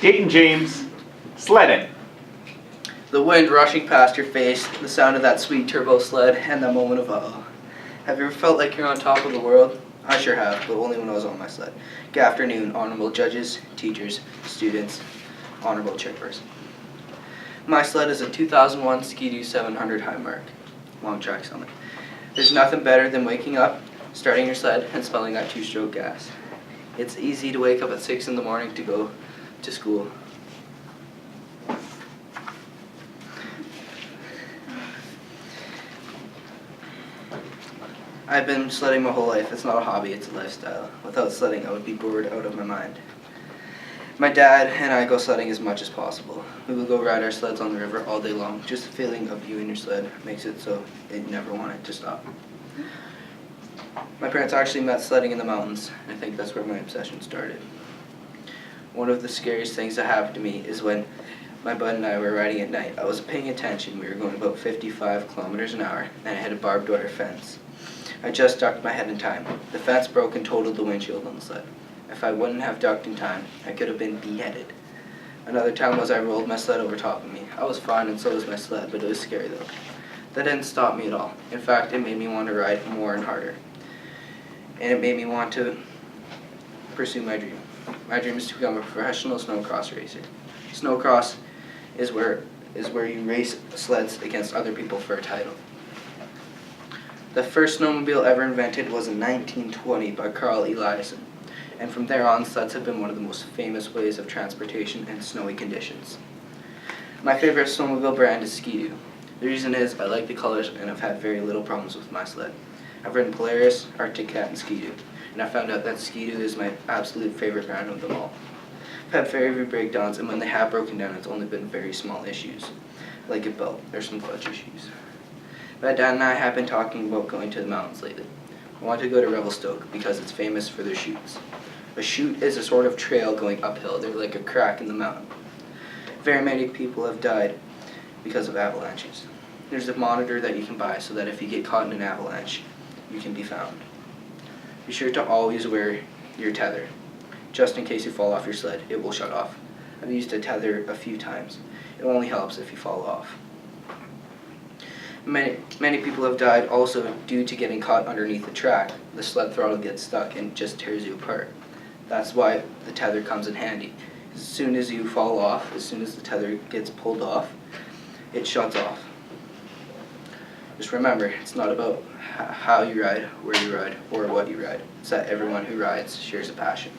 Dayton James, Sledding. The wind rushing past your face, the sound of that sweet turbo sled, and that moment of uh-oh. Have you ever felt like you're on top of the world? I sure have, but only when I was on my sled. Good afternoon, honorable judges, teachers, students, honorable chairperson. My sled is a 2001 Ski-Doo 700 high mark, long track summit. There's nothing better than waking up, starting your sled, and smelling that two-stroke gas. It's easy to wake up at 6 in the morning to go to school. I've been sledding my whole life. It's not a hobby, it's a lifestyle. Without sledding, I would be bored out of my mind. My dad and I go sledding as much as possible. We will go ride our sleds on the river all day long. Just the feeling of you and your sled makes it so you never want it to stop. My parents actually met sledding in the mountains, and I think that's where my obsession started. One of the scariest things that happened to me is when my bud and I were riding at night. I was paying attention. We were going about 55 kilometers an hour, and I hit a barbed wire fence. I just ducked my head in time. The fence broke and totaled the windshield on the sled. If I wouldn't have ducked in time, I could have been beheaded. Another time was I rolled my sled over top of me. I was fine and so was my sled, but it was scary though. That didn't stop me at all. In fact, it made me want to ride more and harder. And it made me want to pursue my dream. My dream is to become a professional snowcross racer. Snowcross is where you race sleds against other people for a title. The first snowmobile ever invented was in 1920 by Carl Eliason, and from there on, sleds have been one of the most famous ways of transportation in snowy conditions. My favorite snowmobile brand is Ski-Doo. The reason is I like the colors and I've had very little problems with my sled. I've ridden Polaris, Arctic Cat, and Ski-Doo, and I found out that Ski-Doo is my absolute favorite brand of them all. I've had very few breakdowns, and when they have broken down, it's only been very small issues, like a belt or some clutch issues. My dad and I have been talking about going to the mountains lately. I want to go to Revelstoke because it's famous for their chutes. A chute is a sort of trail going uphill. They're like a crack in the mountain. Very many people have died because of avalanches. There's a monitor that you can buy so that if you get caught in an avalanche, you can be found. Be sure to always wear your tether. Just in case you fall off your sled, it will shut off. I've used a tether a few times. It only helps if you fall off. Many people have died also due to getting caught underneath the track. The sled throttle gets stuck and just tears you apart. That's why the tether comes in handy. As soon as you fall off, as soon as the tether gets pulled off, it shuts off. Just remember, it's not about how you ride, where you ride, or what you ride. It's that everyone who rides shares a passion.